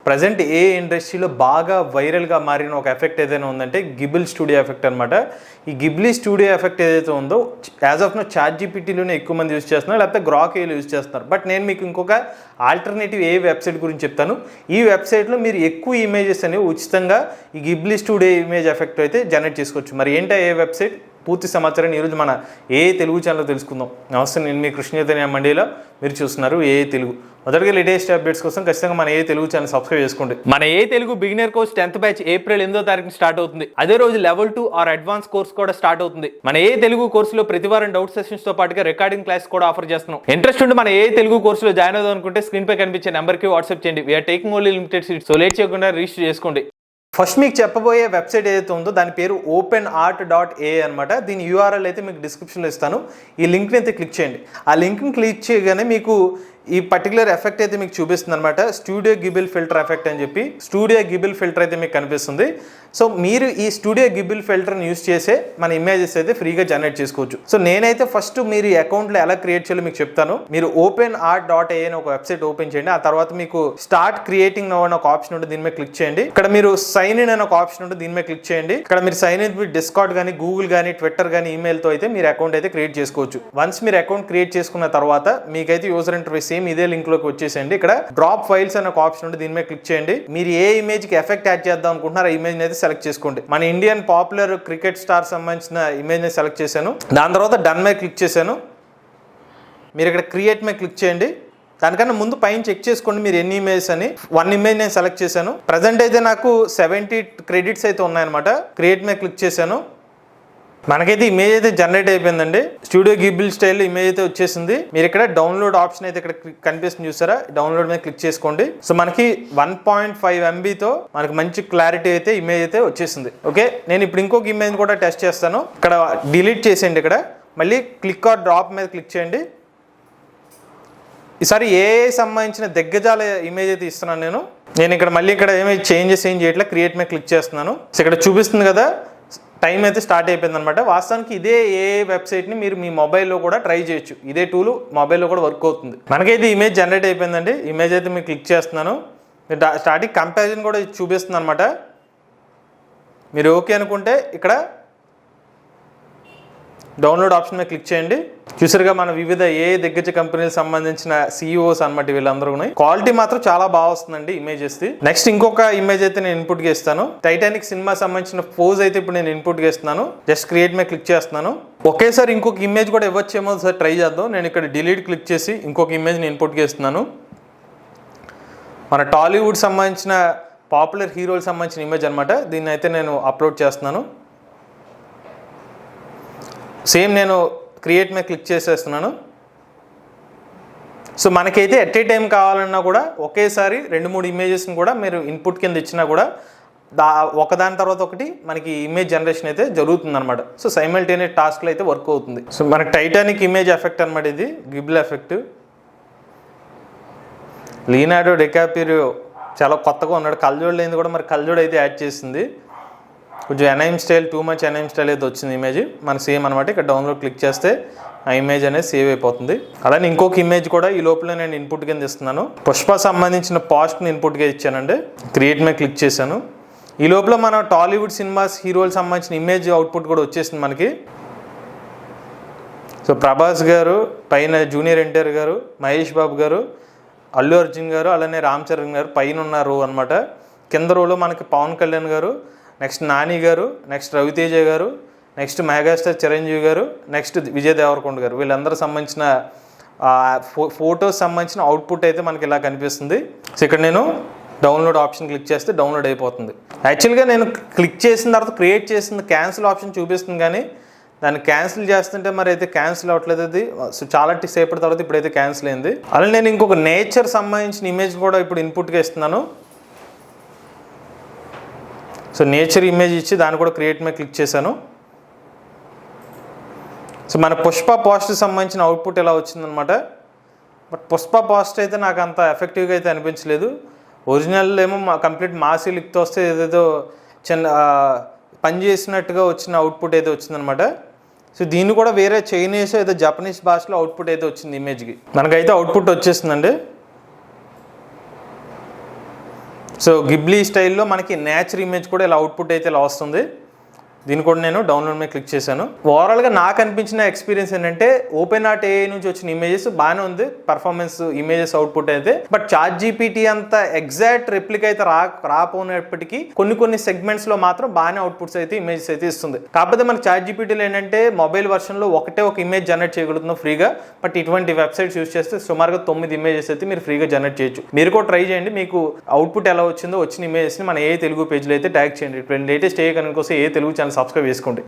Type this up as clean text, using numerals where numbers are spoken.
Present ఏ ఇండస్ట్రీలో బాగా వైరల్గా మారిన ఒక ఎఫెక్ట్ ఏదైనా ఉందంటే గిబిల్ స్టూడియో ఎఫెక్ట్ అనమాట. ఈ గిబ్లీ స్టూడియో ఎఫెక్ట్ ఏదైతే ఉందో యాజ్ ఆఫ్ నో ChatGPTలోనే ఎక్కువ మంది యూజ్ చేస్తున్నారు, లేకపోతే గ్రాక్ ఏలో యూజ్ చేస్తున్నారు. బట్ నేను మీకు ఇంకొక ఆల్టర్నేటివ్ ఏ వెబ్సైట్ గురించి చెప్తాను. ఈ వెబ్సైట్లో మీరు ఎక్కువ ఇమేజెస్ అనేవి ఉచితంగా ఈ గిబ్లీ స్టూడియో ఇమేజ్ ఎఫెక్ట్ అయితే జనరేట్ చేసుకోవచ్చు. మరి ఏంటో ఏ వెబ్సైట్, పూర్తి సమాచారాన్ని ఈరోజు మన ఏ తెలుగు ఛానల్లో తెలుసుకుందాం. నమస్తే, నేను మీ కృష్ణ చైతన్య మండీలో, మీరు చూస్తున్నారు ఏ తెలుగు. మొదటిగా లేటెస్ట్ అప్డేట్స్ కోసం ఖచ్చితంగా మన ఏ తెలుగు ఛానల్ సబ్స్క్రైబ్ చేసుకోండి. మన ఏ Telugu beginner course 10th batch April 8వ తారీఖున స్టార్ట్ అవుతుంది. అదే రోజు లెవెల్ 2 ఆర్ అడ్వాన్స్ కోర్స్ కూడా స్టార్ట్ అవుతుంది. మన ఏ తెలుగు కోర్సులో ప్రతి వారం డౌట్ సెషన్స్ తో పాటుగా రికార్డింగ్ క్లాస్ కూడా ఆఫర్ చేస్తున్నాం. ఇంట్రెస్ట్ ఉండి మన ఏ తెలుగు కోర్సులో జాయిన్ అవుదాం అనుకుంటే స్క్రీన్ పై కనిపించే నెంబర్కి వాట్సాప్ చేయండి. We're taking only limited seats. So late చేయకుండా రిజిస్టర్ చేసుకోండి. ఫస్ట్ మీకు చెప్పబోయే వెబ్సైట్ ఏదైతే ఉందో దాని పేరు openart.ai అనమాట. దీని URL అయితే మీకు డిస్క్రిప్షన్లో ఇస్తాను. ఈ లింక్ని అయితే క్లిక్ చేయండి. ఆ లింక్ని క్లిక్ చేయగానే మీకు ఈ పర్టికులర్ ఎఫెక్ట్ అయితే మీకు చూపిస్తుంది అనమాట. స్టూడియో గిబిల్ ఫిల్టర్ ఎఫెక్ట్ అని చెప్పి స్టూడియో గిబిల్ ఫిల్టర్ అయితే మీకు కనిపిస్తుంది. సో మీరు ఈ స్టూడియో గిబిల్ ఫిల్టర్ని యూస్ చేసే మన ఇమేజెస్ అయితే ఫ్రీగా జనరేట్ చేసుకోవచ్చు. సో నేనైతే ఫస్ట్ మీరు ఈ అకౌంట్లో ఎలా క్రియేట్ చేయాలో మీకు చెప్తాను. మీరు openart.ai అని ఒక వెబ్సైట్ ఓపెన్ చేయండి. ఆ తర్వాత మీకు స్టార్ట్ క్రియేటింగ్ నౌ అని ఒక ఆప్షన్ ఉంటుంది, దీని మీద క్లిక్ చేయండి. ఇక్కడ మీరు సైన్ ఇన్ అని ఒక ఆప్షన్ ఉంటుంది, దీని మీద క్లిక్ చేయండి. ఇక్కడ మీరు సైన్ ఇన్ విత్ డిస్కార్డ్ కానీ, గూగుల్ కానీ, ట్విట్టర్ కానీ ఈమెయిల్తో అయితే మీరు అకౌంట్ అయితే క్రియేట్ చేసుకోవచ్చు. వన్స్ మీరు అకౌంట్ క్రియేట్ చేసుకున్న తర్వాత మీకైతే యూజర్ ఇంటర్ఫేస్ సేమ్ ఇదే లింక్ లోకి వచ్చేసేయండి. ఇక్కడ డ్రాప్ ఫైల్స్ అనే ఒక ఆప్షన్ ఉంటుంది, దీని మీద క్లిక్ చేయండి. మీరు ఏ ఇమేజ్ కి ఎఫెక్ట్ యాడ్ చేద్దాం అనుకుంటున్నారో ఆ ఇమేజ్ అయితే సెలెక్ట్ చేసుకోండి. మన ఇండియన్ పాపులర్ క్రికెట్ స్టార్ సంబంధించిన ఇమేజ్ ని సెలెక్ట్ చేశాను. దాని తర్వాత డన్ మీద క్లిక్ చేశాను. మీరు ఇక్కడ క్రియేట్ మీద క్లిక్ చేయండి. దానికన్నా ముందు పైన చెక్ చేసుకోండి మీరు ఎన్ని ఇమేజ్ అని. 1 ఇమేజ్ నేను సెలెక్ట్ చేశాను. ప్రజెంట్ అయితే నాకు 70 క్రెడిట్స్ అయితే ఉన్నాయన్నమాట. క్రియేట్ మీద క్లిక్ చేశాను. మనకైతే ఇమేజ్ అయితే జనరేట్ అయిపోయిందండి. స్టూడియో గిబిల్ స్టైల్ ఇమేజ్ అయితే వచ్చేసింది. మీరు ఇక్కడ డౌన్లోడ్ ఆప్షన్ అయితే ఇక్కడ కనిపిస్తుంది, చూసారా? డౌన్లోడ్ మీద క్లిక్ చేసుకోండి. సో మనకి 1.5 MBతో మనకి మంచి క్లారిటీ అయితే ఇమేజ్ అయితే వచ్చేసింది. ఓకే, నేను ఇప్పుడు ఇంకొక ఇమేజ్ కూడా టెస్ట్ చేస్తాను. ఇక్కడ డిలీట్ చేసేయండి. ఇక్కడ మళ్ళీ క్లిక్ ఆర్ డ్రాప్ మీద క్లిక్ చేయండి. ఈసారి ఏ సంబంధించిన దిగ్గజాల ఇమేజ్ అయితే ఇస్తున్నాను నేను ఇక్కడ మళ్ళీ ఇక్కడ ఏమీ చేంజెస్ ఏం చేయట్లే. క్రియేట్ మీద క్లిక్ చేస్తున్నాను. సో ఇక్కడ చూపిస్తుంది కదా, టైం అయితే స్టార్ట్ అయిపోయింది అనమాట. వాస్తవానికి ఇదే ఏ వెబ్సైట్ని మీరు మీ మొబైల్లో కూడా ట్రై చేయొచ్చు. ఇదే టూల్ మొబైల్లో కూడా వర్క్ అవుతుంది. మనకైతే ఇమేజ్ జనరేట్ అయిపోయిందండి. ఇమేజ్ అయితే మీకు క్లిక్ చేస్తున్నాను. స్టార్టింగ్ కంపారిజన్ కూడా చూపిస్తుంది అనమాట. మీరు ఓకే అనుకుంటే ఇక్కడ డౌన్లోడ్ ఆప్షన్ మీద క్లిక్ చేయండి. చూసారుగా మన వివిధ ఏ దిగ్గజ కంపెనీలకు సంబంధించిన CEOs అనమాట వీళ్ళందరూ. క్వాలిటీ మాత్రం చాలా బాగా వస్తుందండి ఇమేజెస్ ది. నెక్స్ట్ ఇంకొక ఇమేజ్ అయితే నేను ఇన్పుట్ గా ఇస్తాను. టైటానిక్ సినిమా సంబంధించిన పోజ్ అయితే ఇప్పుడు నేను ఇన్పుట్ గా ఇస్తున్నాను. జస్ట్ క్రియేట్ మీద క్లిక్ చేస్తున్నాను. ఒకేసారి ఇంకొక ఇమేజ్ కూడా ఇవ్వచ్చేమో సార్, ట్రై చేద్దాం. నేను ఇక్కడ డిలీట్ క్లిక్ చేసి ఇంకొక ఇమేజ్ ని ఇన్పుట్ గా ఇస్తున్నాను. మన టాలీవుడ్ సంబంధించిన పాపులర్ హీరోలకు సంబంధించిన ఇమేజ్ అనమాట. దీన్ని అయితే నేను అప్లోడ్ చేస్తున్నాను. సేమ్ నేను క్రియేట్ మీద క్లిక్ చేసేస్తున్నాను. సో మనకైతే ఎట్ ఏ టైం కావాలన్నా కూడా ఒకేసారి 2-3 ఇమేజెస్ని కూడా మీరు ఇన్పుట్ కింద ఇచ్చినా కూడా ఒకదాని తర్వాత ఒకటి మనకి ఇమేజ్ జనరేషన్ అయితే జరుగుతుంది అనమాట. సో సైమల్టేనియస్ టాస్క్లో అయితే వర్క్ అవుతుంది. సో మనకి టైటానిక్ ఇమేజ్ ఎఫెక్ట్ అనమాట ఇది, గిబిల్ ఎఫెక్ట్. లియోనార్డో డికాప్రియో చాలా కొత్తగా ఉన్నాడు. కళ్ళజోడు లేనిది కూడా మరి కళ్ళజోడు అయితే యాడ్ చేసింది. కొంచెం ఎనైమ్ స్టైల్, టూ మచ్ ఎనైమ్ స్టైల్ అయితే వచ్చింది ఇమేజ్. మనకి సేమ్ అనమాట. ఇక్కడ డౌన్లోడ్ క్లిక్ చేస్తే ఆ ఇమేజ్ అనేది సేవ్ అయిపోతుంది. అలానే ఇంకొక ఇమేజ్ కూడా ఈ లోపల నేను ఇన్పుట్ కింద ఇస్తున్నాను. పుష్ప సంబంధించిన పాస్ట్ని ఇన్పుట్గా ఇచ్చానండి. క్రియేట్ మీద క్లిక్ చేశాను. ఈ లోపల మన టాలీవుడ్ సినిమాస్ హీరోలకు సంబంధించిన ఇమేజ్ అవుట్పుట్ కూడా వచ్చేసింది మనకి. సో ప్రభాస్ గారు, పైన జూనియర్ ఎన్టీఆర్ గారు, మహేష్ బాబు గారు, అల్లు అర్జున్ గారు, అలానే రామ్ చరణ్ గారు పైన ఉన్నారు అనమాట. కింద రోలో మనకి పవన్ కళ్యాణ్ గారు, నెక్స్ట్ నాని గారు, నెక్స్ట్ రవితేజ గారు, నెక్స్ట్ మెగాస్టార్ చిరంజీవి గారు, నెక్స్ట్ విజయ్ దేవరకొండ గారు, వీళ్ళందరూ సంబంధించిన ఫోటోస్ సంబంధించిన అవుట్పుట్ అయితే మనకి ఇలా కనిపిస్తుంది. సో ఇక్కడ నేను డౌన్లోడ్ ఆప్షన్ క్లిక్ చేస్తే డౌన్లోడ్ అయిపోతుంది. యాక్చువల్గా నేను క్లిక్ చేసిన తర్వాత క్రియేట్ చేసిన క్యాన్సిల్ ఆప్షన్ చూపిస్తుంది, కానీ దాన్ని క్యాన్సిల్ చేస్తుంటే మరి అయితే క్యాన్సిల్ అవ్వట్లేదు అది. సో చాలా సేపటి తర్వాత ఇప్పుడైతే క్యాన్సిల్ అయింది. అలానే నేను ఇంకొక నేచర్ సంబంధించిన ఇమేజ్ కూడా ఇప్పుడు ఇన్పుట్గా ఇస్తున్నాను. సో నేచర్ ఇమేజ్ ఇచ్చి దాన్ని కూడా క్రియేట్ మీద క్లిక్ చేశాను. సో మన పుష్ప పోస్ట్ సంబంధించిన అవుట్పుట్ ఎలా వచ్చిందనమాట. బట్ పుష్ప పోస్ట్ అయితే నాకు అంత ఎఫెక్టివ్గా అయితే అనిపించలేదు. ఒరిజినల్ ఏమో కంప్లీట్ మాసీ లిక్తో వస్తే ఏదేదో చిన్న పని చేసినట్టుగా వచ్చిన అవుట్పుట్ అయితే వచ్చిందనమాట. సో దీన్ని కూడా వేరే చైనీస్ ఏదో జపనీస్ భాషలో అవుట్పుట్ అయితే వచ్చింది ఇమేజ్కి. మనకైతే అవుట్పుట్ వచ్చేస్తుందండి. సో గిబ్లీ స్టైల్లో మనకి నేచర్ ఇమేజ్ కూడా ఇలా అవుట్పుట్ అయితే ఇలా వస్తుంది. దీన్ని కూడా నేను డౌన్లోడ్ మీద క్లిక్ చేశాను. ఓవరాల్గా నాకు అనిపించిన ఎక్స్పీరియన్స్ ఏంటంటే ఓపెన్ ఆర్ట్ ఏఐ నుంచి వచ్చిన ఇమేజెస్ బాగానే ఉంది, పర్ఫార్మెన్స్ ఇమేజెస్ అవుట్పుట్ అయితే. బట్ చాట్ జీపీటీ అంత ఎగ్జాక్ట్ రెప్లిక్ అయితే రాపోయినప్పటికీ కొన్ని సెగ్మెంట్స్లో మాత్రం బాగానే అవుట్పుట్స్ అయితే ఇమేజెస్ అయితే ఇస్తుంది. కాకపోతే మనకి చాట్ జీపీటీలో ఏంటంటే మొబైల్ వర్షన్లో ఒక ఇమేజ్ జనరేట్ చేయగలుగుతున్నాం ఫ్రీగా. బట్ ఇటువంటి వెబ్సైట్స్ యూస్ చేస్తే సుమారుగా 9 ఇమేజెస్ అయితే మీరు ఫ్రీగా జనరేట్ చేయొచ్చు. మీరు కూడా ట్రై చేయండి, మీకు అవుట్పుట్ ఎలా వచ్చిందో వచ్చిన ఇమేజెస్ని మన ఏ తెలుగు పేజ్లో అయితే ట్యాగ్ చేయండి. లేటెస్ట్ ఏ కనుక కోసం ఏ తెలుగు ఛానల్ సబ్స్క్రైబ్ చేసుకోండి.